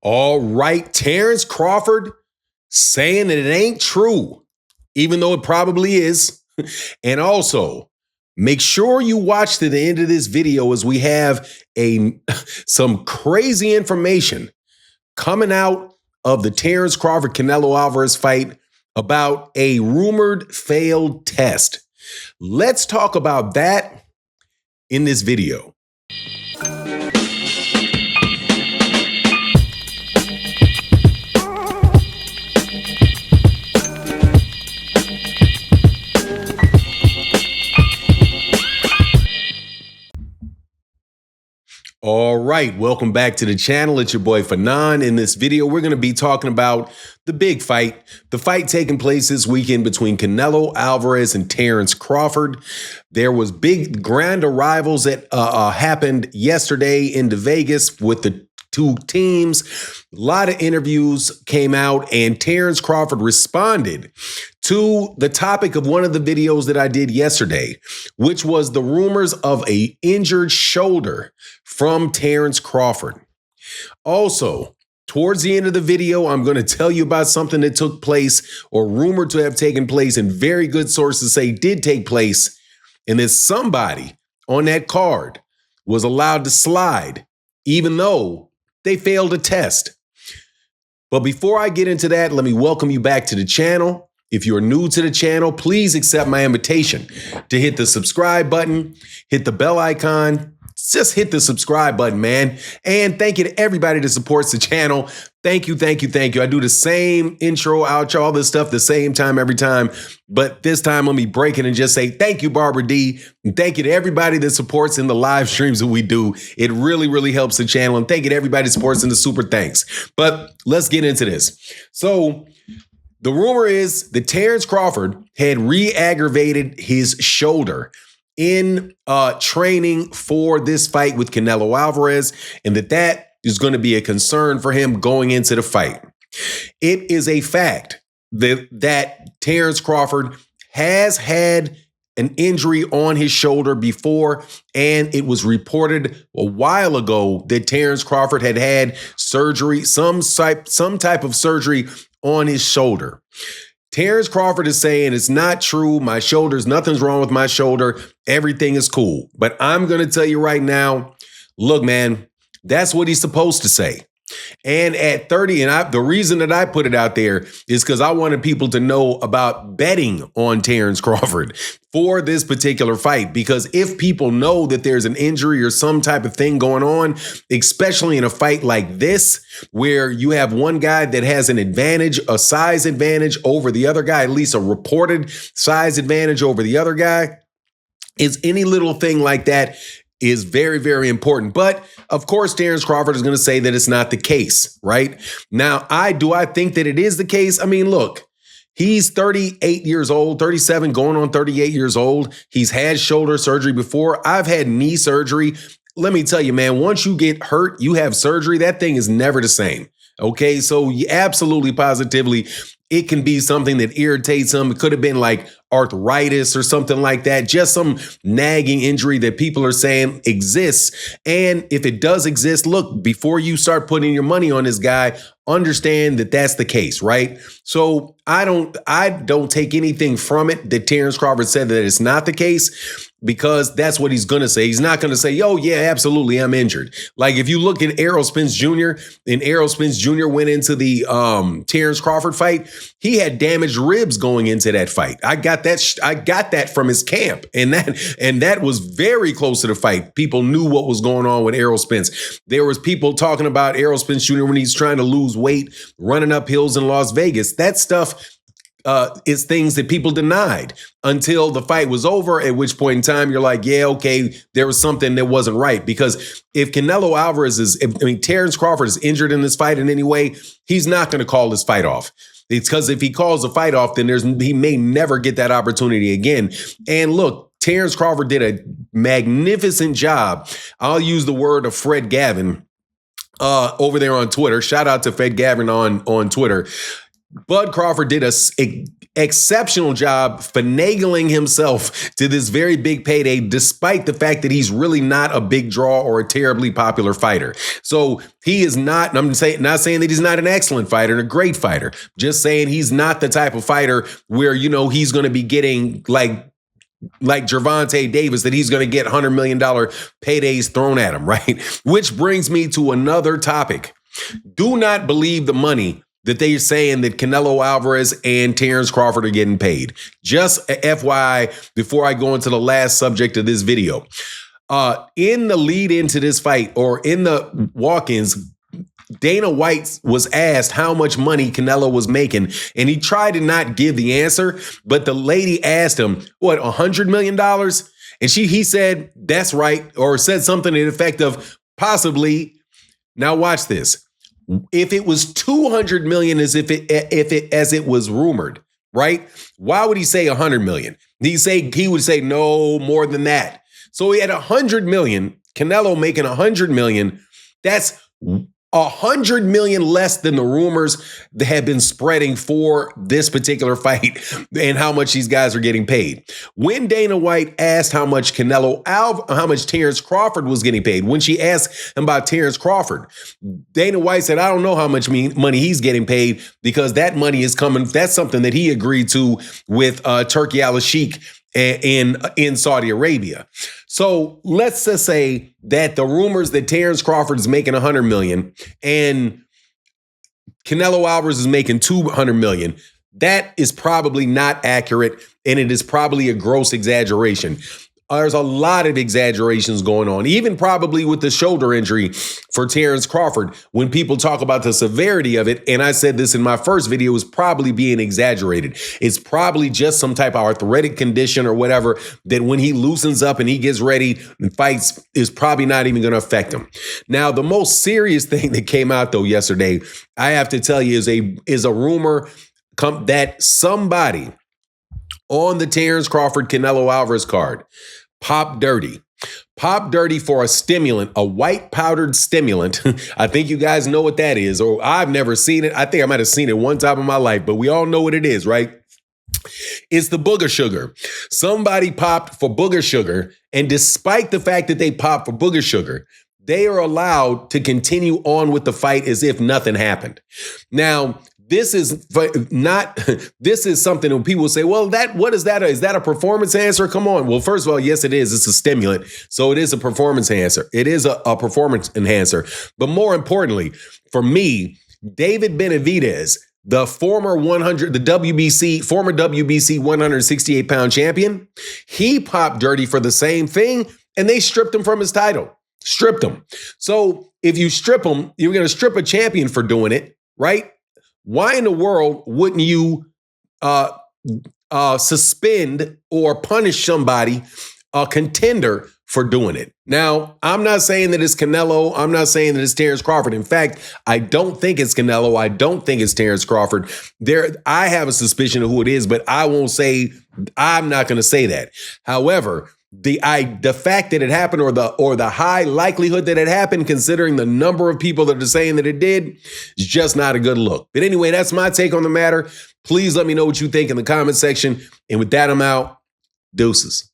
All right, Terence Crawford saying that it ain't true, even though it probably is. And also, make sure you watch to the end of this video as we have some crazy information coming out of the Terence Crawford Canelo Alvarez fight about a rumored failed test. Let's talk about that in this video. All right, welcome back to the channel. It's your boy Fanon. In this video, we're going to be talking about the big fight, the fight taking place this weekend between Canelo Alvarez and Terence Crawford. There was big grand arrivals that happened yesterday into Vegas with the two teams. A lot of interviews came out, and Terence Crawford responded to the topic of one of the videos that I did yesterday, which was the rumors of an injured shoulder from Terence Crawford. Also, towards the end of the video, I'm going to tell you about something that took place or rumored to have taken place, and very good sources say did take place, and that somebody on that card was allowed to slide, even though they failed a test. But before I get into that, let me welcome you back to the channel. If you're new to the channel, please accept my invitation to hit the subscribe button, hit the bell icon. Just hit the subscribe button, man. And thank you to everybody that supports the channel. Thank you, thank you, thank you. I do the same intro, outro, all this stuff the same time every time. But this time, let me break it and just say thank you, Barbara D. And thank you to everybody that supports in the live streams that we do. It really, really helps the channel. And thank you to everybody that supports in the super thanks. But let's get into this. So the rumor is that Terence Crawford had re-aggravated his shoulder in training for this fight with Canelo Alvarez, and that is going to be a concern for him going into the fight. It is a fact that Terence Crawford has had an injury on his shoulder before, and it was reported a while ago that Terence Crawford had had surgery, some type of surgery on his shoulder. Terence Crawford is saying it's not true. My shoulders, nothing's wrong with my shoulder. Everything is cool. But I'm going to tell you right now, look, man, that's what he's supposed to say. And at 30, and the reason that I put it out there is because I wanted people to know about betting on Terence Crawford for this particular fight. Because if people know that there's an injury or some type of thing going on, especially in a fight like this, where you have one guy that has an advantage, a size advantage over the other guy, at least a reported size advantage over the other guy, is any little thing like that is very, very important. But of course, Terence Crawford is going to say that it's not the case, right? Now, do I think that it is the case? I mean, look, he's 38 years old, 37, going on 38 years old. He's had shoulder surgery before. I've had knee surgery. Let me tell you, man, once you get hurt, you have surgery, that thing is never the same. Okay, so absolutely, positively, it can be something that irritates him. It could have been like arthritis or something like that, just some nagging injury that people are saying exists. And if it does exist, look, before you start putting your money on this guy, understand that that's the case, right? So I don't take anything from it that Terence Crawford said that it's not the case, because that's what he's going to say. He's not going to say, oh, yeah, absolutely, I'm injured. Like if you look at Errol Spence Jr., and Errol Spence Jr. went into the Terence Crawford fight, he had damaged ribs going into that fight. I got that from his camp, and that was very close to the fight. People knew what was going on with Errol Spence. There was people talking about Errol Spence Jr. when he's trying to lose weight, running up hills in Las Vegas. That stuff is things that people denied until the fight was over, at which point in time you're like, yeah, okay, there was something that wasn't right. Because if Canelo Alvarez Terence Crawford is injured in this fight in any way, he's not going to call this fight off. It's because if he calls the fight off, then he may never get that opportunity again. And look, Terence Crawford did a magnificent job. I'll use the word of Fred Gavin over there on Twitter. Shout out to Fred Gavin on Twitter. Bud Crawford did an exceptional job finagling himself to this very big payday, despite the fact that he's really not a big draw or a terribly popular fighter. So he is not, and I'm not saying that he's not an excellent fighter and a great fighter, just saying he's not the type of fighter where, he's going to be getting like Gervonta Davis, that he's going to get $100 million paydays thrown at him, right? Which brings me to another topic. Do not believe the money that they're saying that Canelo Alvarez and Terence Crawford are getting paid. Just FYI, before I go into the last subject of this video. In the lead into this fight, or in the walk-ins, Dana White was asked how much money Canelo was making, and he tried to not give the answer, but the lady asked him, what, $100 million? And he said, that's right, or said something to the effect of possibly. Now watch this. If it was 200 million as as it was rumored, right? Why would he say 100 million? He would say no more than that. So he had 100 million, Canelo making 100 million. That's 100 million less than the rumors that have been spreading for this particular fight and how much these guys are getting paid. When Dana White asked how much how much Terence Crawford was getting paid, when she asked him about Terence Crawford, Dana White said, I don't know how much money he's getting paid because that money is coming. That's something that he agreed to with Turki al-Sheikh in Saudi Arabia. So let's just say that the rumors that Terence Crawford is making 100 million and Canelo Alvarez is making 200 million, that is probably not accurate, and it is probably a gross exaggeration. There's a lot of exaggerations going on, even probably with the shoulder injury for Terence Crawford. When people talk about the severity of it, and I said this in my first video, is probably being exaggerated. It's probably just some type of arthritic condition or whatever that when he loosens up and he gets ready and fights is probably not even going to affect him. Now, the most serious thing that came out though yesterday, I have to tell you, is a rumor that somebody on the Terence Crawford Canelo Alvarez card popped dirty for a stimulant, a white powdered stimulant. I think you guys know what that is, or I've never seen it. I think I might have seen it one time in my life, but we all know what it is, right? It's the booger sugar. Somebody popped for booger sugar, and despite the fact that they popped for booger sugar, they are allowed to continue on with the fight as if nothing happened. Now, this is something when people say, well, what is that? Is that a performance enhancer? Come on. Well, first of all, yes, it is. It's a stimulant. So it is a performance enhancer. It is a performance enhancer. But more importantly, for me, David Benavidez, the former WBC 168-pound champion, he popped dirty for the same thing, and they stripped him from his title. Stripped him. So if you strip him, you're going to strip a champion for doing it, right? Why in the world wouldn't you suspend or punish somebody, a contender, for doing it? Now, I'm not saying that it's Canelo. I'm not saying that it's Terence Crawford. In fact, I don't think it's Canelo. I don't think it's Terence Crawford. I have a suspicion of who it is, but I'm not going to say that. However, the fact that it happened, or the high likelihood that it happened, considering the number of people that are saying that it did, is just not a good look. But anyway, that's my take on the matter. Please let me know what you think in the comment section. And with that, I'm out. Deuces.